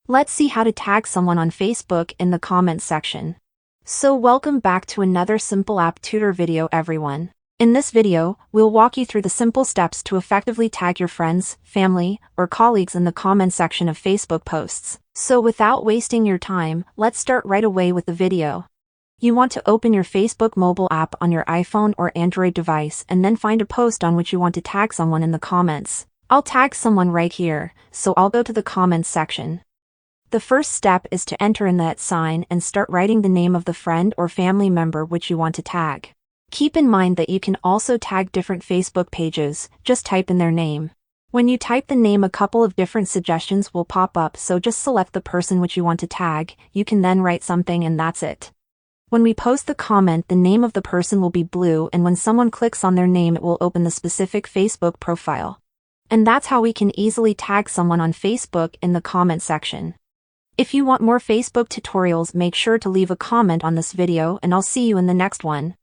Let's see how to tag someone on Facebook in the comments section. So welcome back to another simple app tutor video everyone. In this video, we'll walk you through the simple steps to effectively tag your friends, family, or colleagues in the comments section of Facebook posts. So without wasting your time, let's start right away with the video. You want to open your Facebook mobile app on your iPhone or Android device and then find a post on which you want to tag someone in the comments. I'll tag someone right here, so I'll go to the comments section. The first step is to enter in the @ and start writing the name of the friend or family member which you want to tag. Keep in mind that you can also tag different Facebook pages, just type in their name. When you type the name, a couple of different suggestions will pop up, so just select the person which you want to tag. You can then write something and that's it. When we post the comment, the name of the person will be blue, and when someone clicks on their name it will open the specific Facebook profile. And that's how we can easily tag someone on Facebook in the comment section. If you want more Facebook tutorials, make sure to leave a comment on this video and I'll see you in the next one.